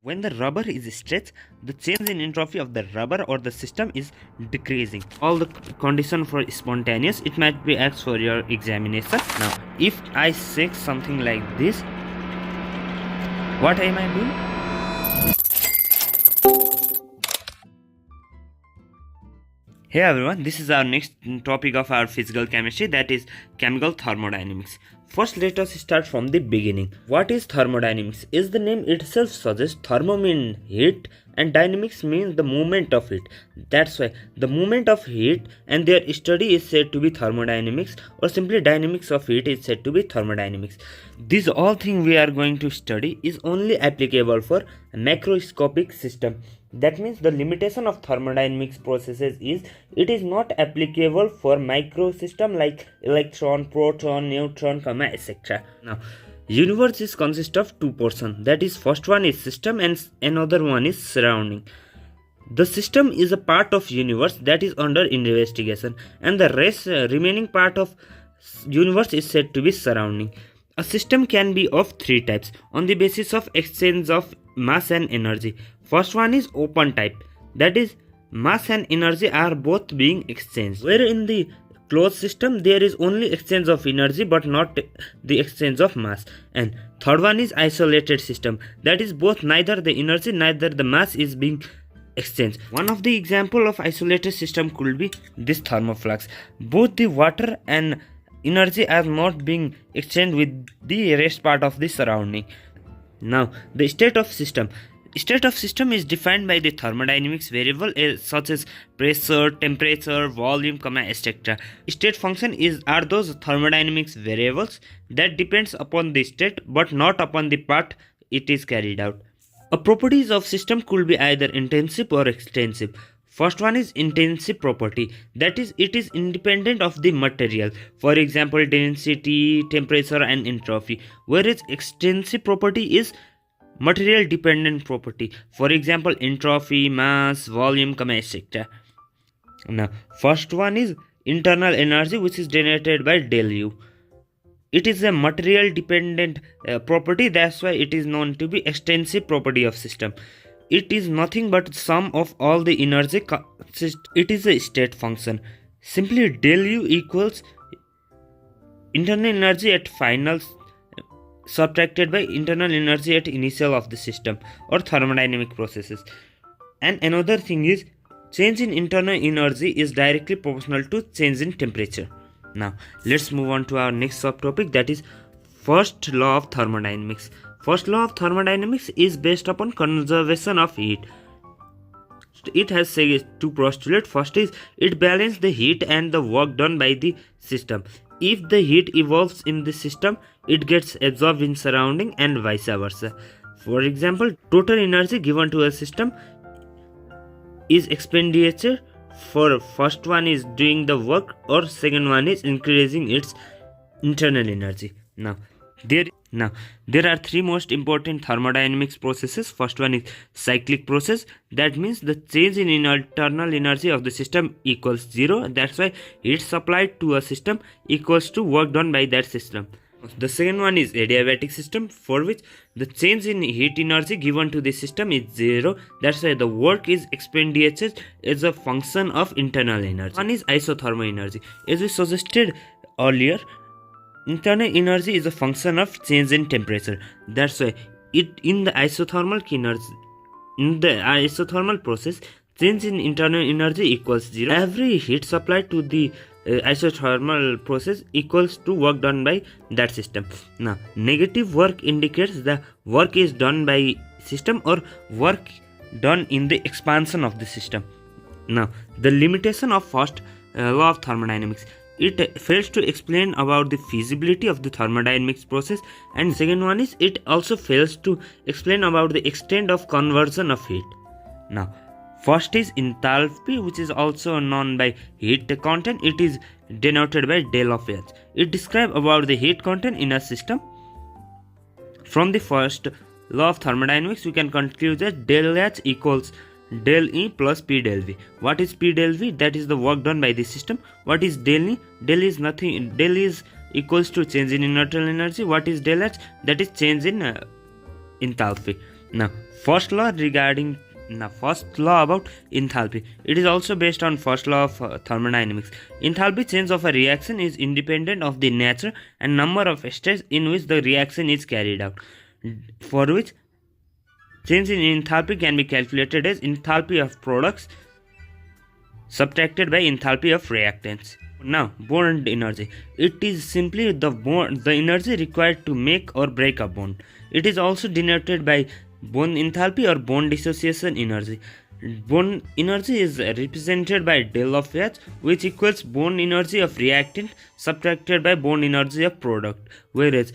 When the rubber is stretched, the change in entropy of the rubber or the system is decreasing. All the condition for spontaneous, it might be asked for your examination. Now, if I say something like this, what am I doing? Hey everyone, this is our next topic of our physical chemistry, that is chemical thermodynamics. First, let us start from the beginning. What is thermodynamics? As the name itself suggests, thermo means heat and dynamics means the movement of heat. That's why the movement of heat and their study is said to be thermodynamics, or simply dynamics of heat is said to be thermodynamics. These all things we are going to study is only applicable for a macroscopic system. That means the limitation of thermodynamics processes is it is not applicable for microsystem like electron, proton, neutron, etc. Now, universe is consist of two portions. That is, first one is system and another one is surrounding. The system is a part of universe that is under investigation, and the rest remaining part of universe is said to be surrounding. A system can be of three types on the basis of exchange of mass and energy. First one is open type, that is, mass and energy are both being exchanged. Where in the closed system there is only exchange of energy but not the exchange of mass. And third one is isolated system, that is, both neither the energy neither the mass is being exchanged. One of the example of isolated system could be this thermoflux. Both the water and energy are not being exchanged with the rest part of the surrounding. Now, the state of system. State of system is defined by the thermodynamics variable such as pressure, temperature, volume, etc. State function are those thermodynamics variables that depends upon the state but not upon the part it is carried out. A properties of system could be either intensive or extensive. First one is intensive property, that is, it is independent of the material, for example density, temperature and entropy, whereas extensive property is material dependent property, for example entropy, mass, volume, etc. Now, first one is internal energy, which is generated by del U. It is a material dependent property, that's why it is known to be extensive property of system. It is nothing but sum of all the energy. It is a state function. Simply del U equals internal energy at final subtracted by internal energy at initial of the system or thermodynamic processes. And another thing is change in internal energy is directly proportional to change in temperature. Now let's move on to our next subtopic, that is first law of thermodynamics. First law of thermodynamics is based upon conservation of heat. It has two postulates. First is it balances the heat and the work done by the system. If the heat evolves in the system, it gets absorbed in surrounding and vice versa. For example, total energy given to a system is expenditure for first one is doing the work, or second one is increasing its internal energy. Now there are three most important thermodynamics processes. First one is cyclic process, that means the change in internal energy of the system equals zero, that's why heat supplied to a system equals to work done by that system. The second one is adiabatic system, for which the change in heat energy given to the system is zero, that's why the work is expenditure as a function of internal energy. One is isothermal energy. As we suggested earlier, internal energy is a function of change in temperature. That's why in the isothermal process, change in internal energy equals zero. Every heat supplied to the isothermal process equals to work done by that system. Now, negative work indicates the work is done by system or work done in the expansion of the system. Now, the limitation of first law of thermodynamics. It fails to explain about the feasibility of the thermodynamics process, and second one is it also fails to explain about the extent of conversion of heat. Now, first is enthalpy, which is also known by heat content. It is denoted by del of H. It describes about the heat content in a system. From the first law of thermodynamics, we can conclude that del H equals del E plus P del V. What is P del V? That is the work done by the system. What is del E? Del is nothing. Del is equals to change in internal energy. What is del H? That is change in enthalpy. Now, first law about enthalpy. It is also based on first law of thermodynamics. Enthalpy change of a reaction is independent of the nature and number of states in which the reaction is carried out, for which change in enthalpy can be calculated as enthalpy of products subtracted by enthalpy of reactants. Now, bond energy. It is simply the energy required to make or break a bond. It is also denoted by bond enthalpy or bond dissociation energy. Bond energy is represented by del of H, which equals bond energy of reactant subtracted by bond energy of product, whereas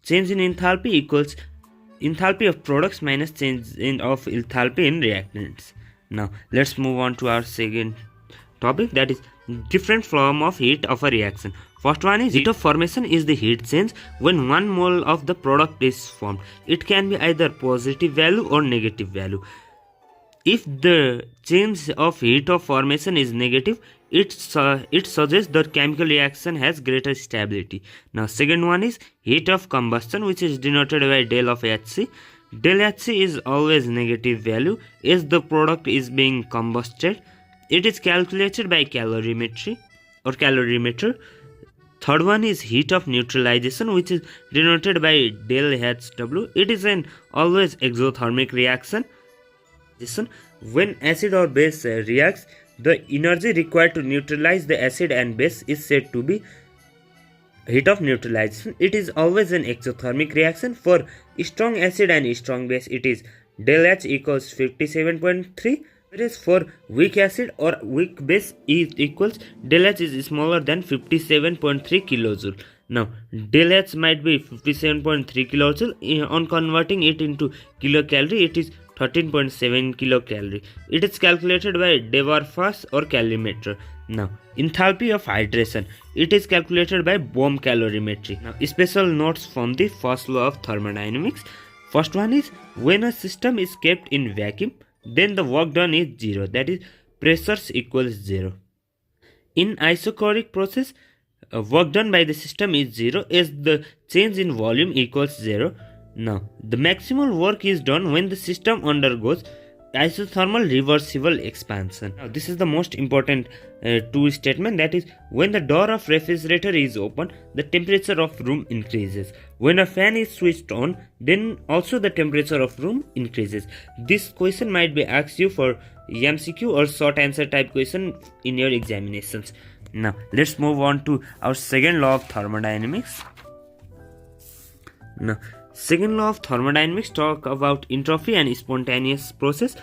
change in enthalpy equals enthalpy of products minus change of enthalpy in reactants. Now, let's move on to our second topic, that is different form of heat of a reaction. First one is heat of formation is the heat change when 1 mole of the product is formed. It can be either positive value or negative value. If the change of heat of formation is negative, it suggests that chemical reaction has greater stability. Now, second one is heat of combustion, which is denoted by del of Hc. Del Hc is always negative value as the product is being combusted. It is calculated by calorimetry or calorimeter. Third one is heat of neutralization, which is denoted by del Hw. It is an always exothermic reaction. When acid or base reacts, the energy required to neutralize the acid and base is said to be heat of neutralization. It is always an exothermic reaction. For strong acid and strong base, it is del H equals 57.3. Whereas for weak acid or weak base equals del H is smaller than 57.3 kilojoule. Now, del H might be 57.3 kilojoule. On converting it into kilocalorie, it is 13.7 kilocalorie. It is calculated by Devarfas or calorimeter. Now, enthalpy of hydration. It is calculated by Bohm calorimetry. Now, special notes from the first law of thermodynamics. First one is when a system is kept in vacuum, then the work done is 0, that is pressures equals 0. In isochoric process, work done by the system is 0 as the change in volume equals 0. Now, the maximal work is done when the system undergoes isothermal reversible expansion. Now, this is the most important two statement, that is when the door of refrigerator is open, the temperature of room increases. When a fan is switched on, then also the temperature of room increases. This question might be asked you for MCQ or short answer type question in your examinations. Now, let's move on to our second law of thermodynamics. Now, second law of thermodynamics talk about entropy and spontaneous process.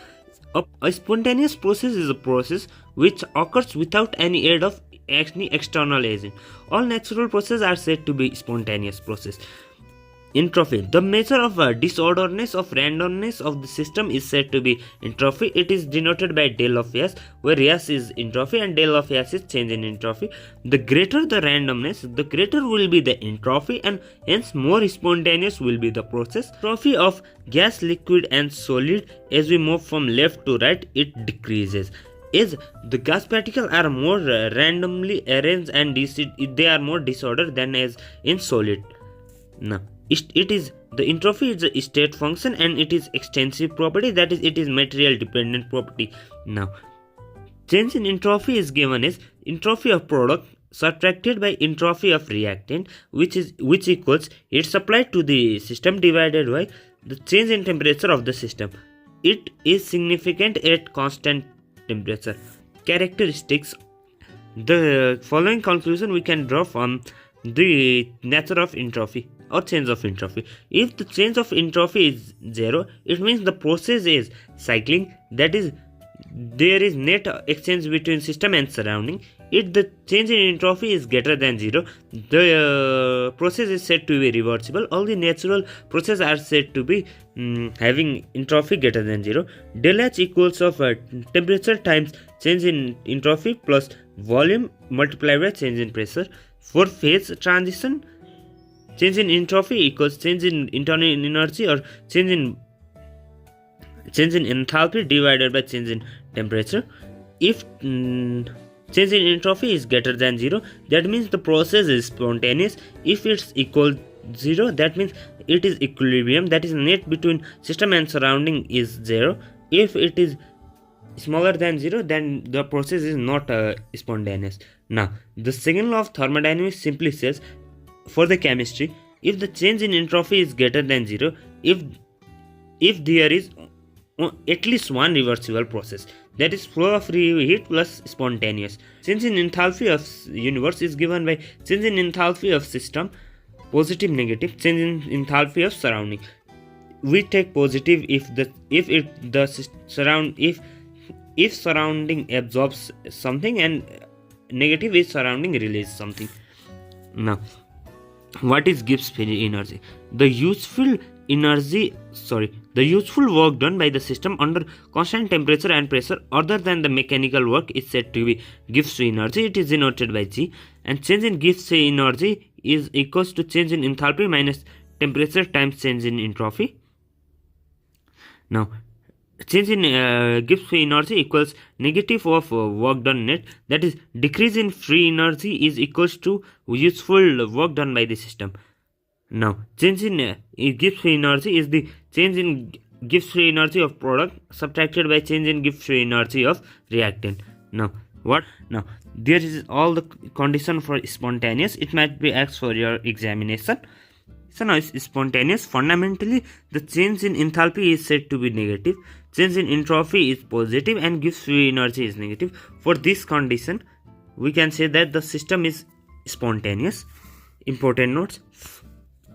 A spontaneous process is a process which occurs without any aid of any external agent. All natural processes are said to be spontaneous process. Entropy. The measure of disorderness of randomness of the system is said to be entropy. It is denoted by del of S, where S is entropy and del of S is change in entropy. The greater the randomness, the greater will be the entropy, and hence more spontaneous will be the process. Entropy of gas, liquid and solid, as we move from left to right, it decreases. As the gas particles are more randomly arranged and they are more disordered than as in solid. Now, it is the entropy is a state function and it is extensive property, that is it is material dependent property. Now, change in entropy is given as entropy of product subtracted by entropy of reactant, which equals heat supplied to the system divided by the change in temperature of the system. It is significant at constant temperature. Characteristics. The following conclusion we can draw from the nature of entropy or change of entropy. If the change of entropy is 0, it means the process is cycling, that is there is net exchange between system and surrounding. If the change in entropy is greater than 0, the process is said to be reversible. All the natural processes are said to be having entropy greater than 0. Del H equals of temperature times change in entropy plus volume multiplied by change in pressure. For phase transition, change in entropy equals change in internal energy or change in enthalpy divided by change in temperature. If change in entropy is greater than 0, that means the process is spontaneous. If it's equal 0, that means it is equilibrium, that is net between system and surrounding is 0. If it is smaller than 0, then the process is not spontaneous. Now the second law of thermodynamics simply says, for the chemistry, if the change in entropy is greater than 0, if there is at least one reversible process, that is flow of heat plus spontaneous. Change in enthalpy of universe is given by change in enthalpy of system, positive negative, change in enthalpy of surrounding. We take positive if surrounding absorbs something, and negative if surrounding releases something. Now what is Gibbs free energy? The useful work done by the system under constant temperature and pressure other than the mechanical work is said to be Gibbs free energy. It is denoted by G, and change in Gibbs free energy is equals to change in enthalpy minus temperature times change in entropy. Now change in Gibbs free energy equals negative of work done net, that is decrease in free energy is equals to useful work done by the system. Now change in Gibbs free energy is the change in Gibbs free energy of product subtracted by change in Gibbs free energy of reactant. Now there is all the condition for spontaneous. It might be asked for your examination. So now it's spontaneous. Fundamentally, the change in enthalpy is said to be negative, change in entropy is positive, and Gibbs free energy is negative. For this condition, we can say that the system is spontaneous. Important notes: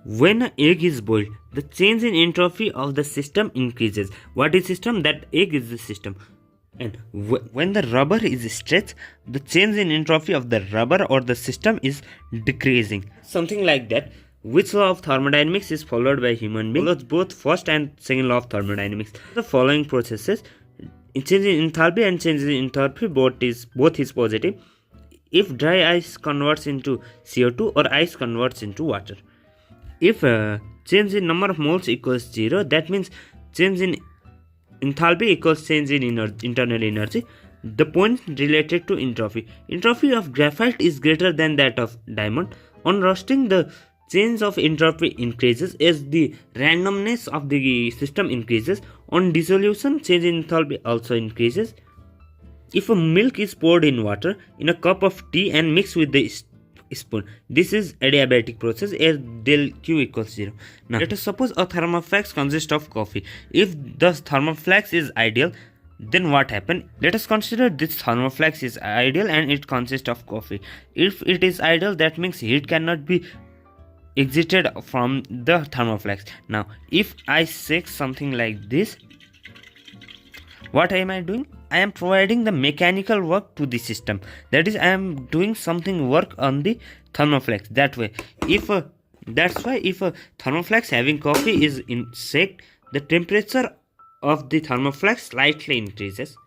when an egg is boiled, the change in entropy of the system increases. What is system? That egg is the system. And when the rubber is stretched, the change in entropy of the rubber or the system is decreasing. Something like that. Which law of thermodynamics is followed by human beings? Follows both first and second law of thermodynamics. The following processes: change in enthalpy and change in enthalpy both is positive. If dry ice converts into CO2 or ice converts into water. If change in number of moles equals 0, that means change in enthalpy equals change in internal energy. The point related to entropy. Entropy of graphite is greater than that of diamond. On roasting, the change of entropy increases as the randomness of the system increases. On dissolution, change in enthalpy also increases. If a milk is poured in water in a cup of tea and mixed with the spoon, this is adiabatic process as del Q equals 0. Now let us suppose a thermoflax consists of coffee. If the thermoflax is ideal, then what happens? Let us consider this thermoflax is ideal and it consists of coffee. If it is ideal, that means heat cannot be exited from the thermoflax. Now if I shake something like this, what am I doing? I am providing the mechanical work to the system. That is, I am doing something work on the thermoflax. That way, that's why if a thermoflax having coffee is shaked, the temperature of the thermoflax slightly increases.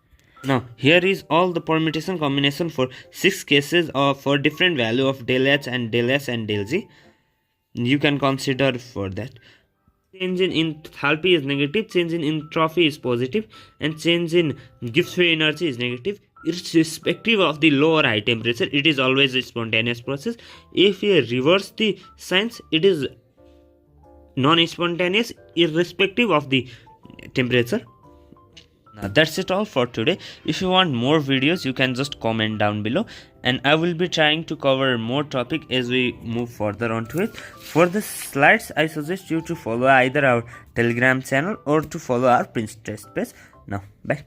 Now here is all the permutation combination for 6 cases for different value of del H and del S and del G. You can consider for that. Change in enthalpy is negative, change in entropy is positive, and change in Gibbs free energy is negative. Irrespective of the low or high temperature, it is always a spontaneous process. If you reverse the signs, it is non-spontaneous irrespective of the temperature. Now that's it all for today. If you want more videos, you can just comment down below, and I will be trying to cover more topic as we move further onto it. For the slides, I suggest you to follow either our Telegram channel or to follow our Pinterest page. Now bye.